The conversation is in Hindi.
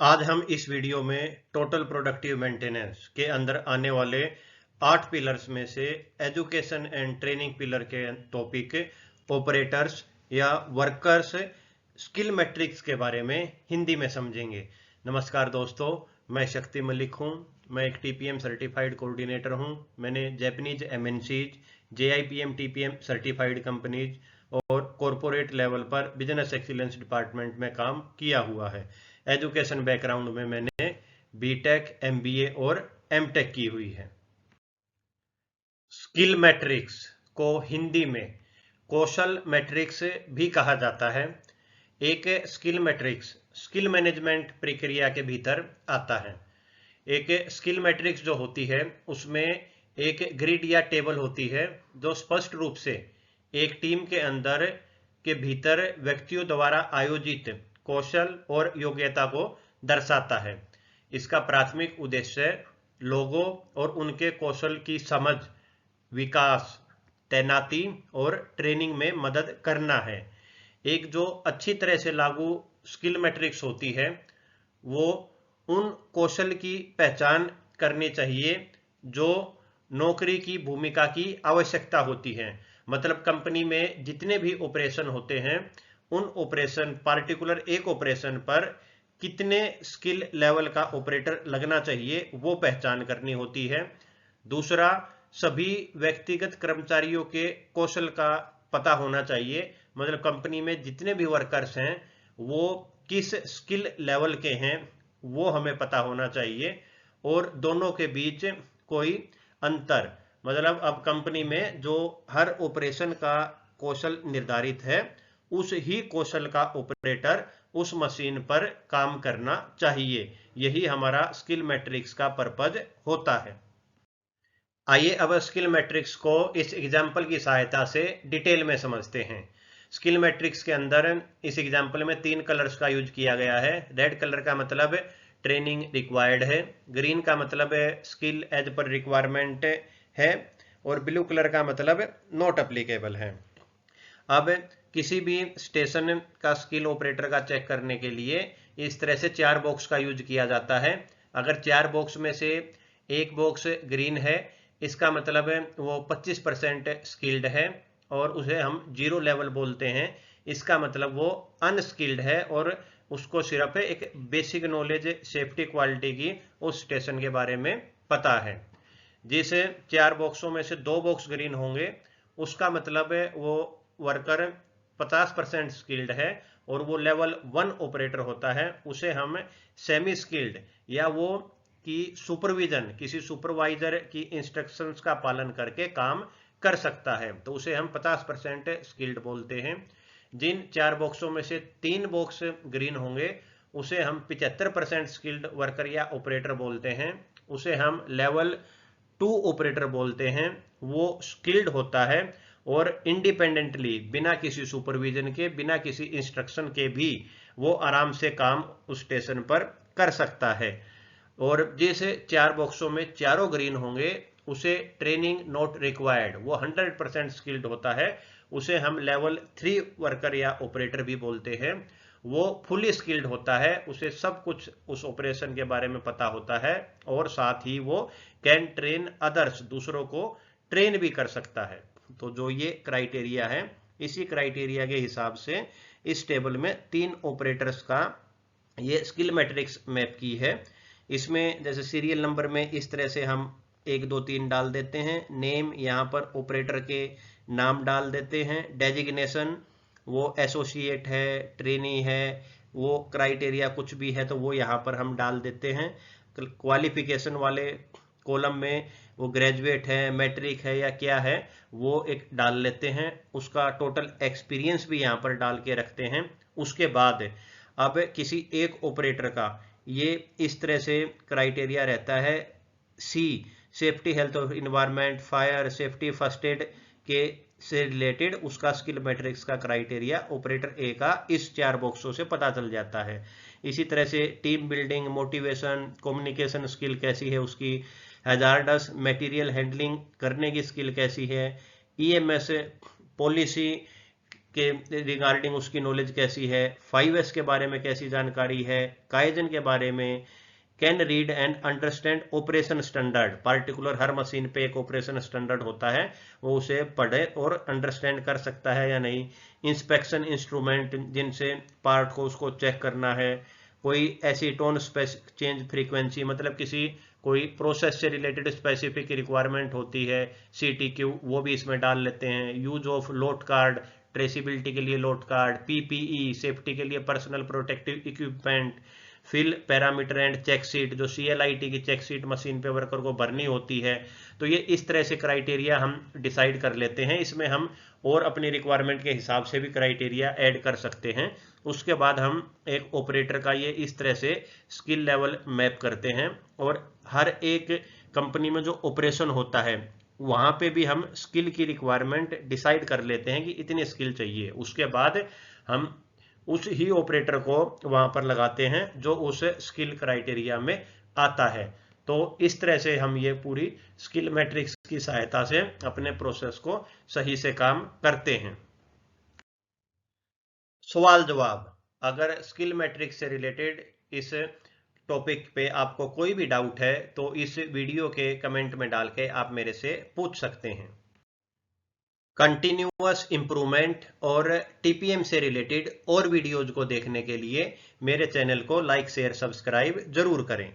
आज हम इस वीडियो में टोटल प्रोडक्टिव मेंटेनेंस के अंदर आने वाले 8 पिलर्स में से एजुकेशन एंड ट्रेनिंग पिलर के टॉपिक ऑपरेटर्स या वर्कर्स स्किल मैट्रिक्स के बारे में हिंदी में समझेंगे। नमस्कार दोस्तों, मैं शक्ति मलिक हूं। मैं एक टीपीएम सर्टिफाइड कोऑर्डिनेटर हूं। मैंने Japanese MNCs, JIPM TPM certified companies और कॉरपोरेट लेवल पर बिजनेस एक्सीलेंस डिपार्टमेंट में काम किया हुआ है। एजुकेशन बैकग्राउंड में मैंने बीटेक, एमबीए और एमटेक की हुई है। स्किल मैट्रिक्स को हिंदी में कौशल मैट्रिक्स भी कहा जाता है। एक स्किल मैट्रिक्स स्किल मैनेजमेंट प्रक्रिया के भीतर आता है। एक स्किल मैट्रिक्स जो होती है उसमें एक ग्रिड या टेबल होती है जो स्पष्ट रूप से एक टीम के अंदर के भीतर व्यक्तियों द्वारा आयोजित कौशल और योग्यता को दर्शाता है। इसका प्राथमिक उद्देश्य लोगों और उनके कौशल की समझ, विकास, तैनाती और ट्रेनिंग में मदद करना है। एक जो अच्छी तरह से लागू स्किल मैट्रिक्स होती है वो उन कौशल की पहचान करनी चाहिए जो नौकरी की भूमिका की आवश्यकता होती है। मतलब कंपनी में जितने भी ऑपरेशन होते हैं उन ऑपरेशन पार्टिकुलर एक ऑपरेशन पर कितने स्किल लेवल का ऑपरेटर लगना चाहिए वो पहचान करनी होती है। दूसरा, सभी व्यक्तिगत कर्मचारियों के कौशल का पता होना चाहिए। मतलब कंपनी में जितने भी वर्कर्स हैं वो किस स्किल लेवल के हैं वो हमें पता होना चाहिए। और दोनों के बीच कोई अंतर, मतलब अब कंपनी में जो हर ऑपरेशन का कौशल निर्धारित है उस ही कौशल का ऑपरेटर उस मशीन पर काम करना चाहिए। यही हमारा स्किल मैट्रिक्स का पर्पज होता है। आइए अब स्किल मैट्रिक्स को इस एग्जाम्पल की सहायता से डिटेल में समझते हैं। स्किल मैट्रिक्स के अंदर इस एग्जाम्पल में 3 कलर्स का यूज किया गया है। रेड कलर का मतलब ट्रेनिंग रिक्वायर्ड है, ग्रीन का मतलब स्किल एज पर रिक्वायरमेंट है और ब्लू कलर का मतलब नॉट अप्लीकेबल है। अब किसी भी स्टेशन का स्किल ऑपरेटर का चेक करने के लिए इस तरह से 4 बॉक्स का यूज किया जाता है। अगर 4 बॉक्स में से एक बॉक्स ग्रीन है इसका मतलब वो 25% स्किल्ड है और उसे हम 0 लेवल बोलते हैं। इसका मतलब वो अनस्किल्ड है और उसको सिर्फ एक बेसिक नॉलेज सेफ्टी क्वालिटी की उस स्टेशन के बारे में पता है। जिस 4 बॉक्सों में से 2 बॉक्स ग्रीन होंगे उसका मतलब वो वर्कर 50% स्किल्ड है और वो लेवल 1 ऑपरेटर होता है। उसे हम सेमी स्किल्ड या वो की सुपरविजन किसी सुपरवाइजर की इंस्ट्रक्शंस का पालन करके काम कर सकता है, तो उसे हम 50% स्किल्ड बोलते हैं। जिन 4 बॉक्सों में से 3 बॉक्स ग्रीन होंगे उसे हम 75% स्किल्ड वर्कर या ऑपरेटर बोलते हैं। उसे हम लेवल 2 ऑपरेटर बोलते हैं। वो स्किल्ड होता है और इंडिपेंडेंटली बिना किसी सुपरविजन के, बिना किसी इंस्ट्रक्शन के भी वो आराम से काम उस स्टेशन पर कर सकता है। और जैसे 4 बॉक्सों में चारों ग्रीन होंगे उसे ट्रेनिंग नॉट रिक्वायर्ड, वो 100% स्किल्ड होता है। उसे हम लेवल 3 वर्कर या ऑपरेटर भी बोलते हैं। वो फुली स्किल्ड होता है, उसे सब कुछ उस ऑपरेशन के बारे में पता होता है और साथ ही वो कैन ट्रेन अदर्स, दूसरों को ट्रेन भी कर सकता है। तो जो ये क्राइटेरिया है इसी क्राइटेरिया के हिसाब से इस टेबल में 3 ऑपरेटर्स का ये स्किल मैट्रिक्स मैप की है। इसमें जैसे सीरियल नंबर में इस तरह से हम 1 2 3 डाल देते हैं। नेम यहाँ पर ऑपरेटर के नाम डाल देते हैं। डेजिग्नेशन वो एसोसिएट है, ट्रेनी है, वो क्राइटेरिया कुछ भी है तो वो यहाँ पर हम डाल देते हैं। क्वालिफिकेशन वाले कॉलम में वो ग्रेजुएट है, मैट्रिक है या क्या है वो एक डाल लेते हैं। उसका टोटल एक्सपीरियंस भी यहाँ पर डाल के रखते हैं। उसके बाद अब किसी एक ऑपरेटर का ये इस तरह से क्राइटेरिया रहता है। सी, सेफ्टी हेल्थ और environment, fire safety, first aid के से रिलेटेड उसका स्किल मैट्रिक्स का क्राइटेरिया ऑपरेटर ए का इस 4 बॉक्सों से पता चल जाता है। इसी तरह से team building, motivation, communication skill कैसी है उसकी, हैजार्डस मटेरियल हैंडलिंग करने की स्किल कैसी है, ईएमएस पॉलिसी के रिगार्डिंग उसकी नॉलेज कैसी है, 5S के बारे में कैसी जानकारी है, काइजन के बारे में, can read and understand operation standard, particular her machine पे एक ऑपरेशन स्टैंडर्ड होता है, वो उसे पढ़े और अंडरस्टैंड कर सकता है या नहीं, इंस्पेक्शन इंस्ट्रूमेंट जिनसे पार्ट को उसको चेक करना है, कोई ऐसी टोन चेंज फ्रीक्वेंसी, मतलब किसी कोई प्रोसेस से रिलेटेड स्पेसिफिक रिक्वायरमेंट होती है, CTQ वो भी इसमें डाल लेते हैं, use of load card, traceability के लिए लोड कार्ड, PPE सेफ्टी के लिए personal protective equipment, fill parameter and check sheet, जो CLIT की चेक शीट मशीन पे वर्कर को भरनी होती है। तो ये इस तरह से क्राइटेरिया हम डिसाइड कर लेते हैं। इसमें हम और अपनी रिक्वायरमेंट के हिसाब से भी क्राइटेरिया ऐड कर सकते हैं। उसके बाद हम एक ऑपरेटर का ये इस तरह से स्किल लेवल मैप करते हैं, और हर एक कंपनी में जो ऑपरेशन होता है वहां पे भी हम स्किल की रिक्वायरमेंट डिसाइड कर लेते हैं कि इतनी स्किल चाहिए। उसके बाद हम उस ही ऑपरेटर को वहां पर लगाते हैं जो उस स्किल क्राइटेरिया में आता है। तो इस तरह से हम ये पूरी स्किल मैट्रिक्स की सहायता से अपने प्रोसेस को सही से काम करते हैं। सवाल जवाब। अगर स्किल मैट्रिक्स से रिलेटेड इस टॉपिक पे आपको कोई भी डाउट है तो इस वीडियो के कमेंट में डाल के आप मेरे से पूछ सकते हैं। कंटिन्यूअस इम्प्रूवमेंट और TPM से रिलेटेड और वीडियोज को देखने के लिए मेरे चैनल को लाइक शेयर सब्सक्राइब जरूर करें।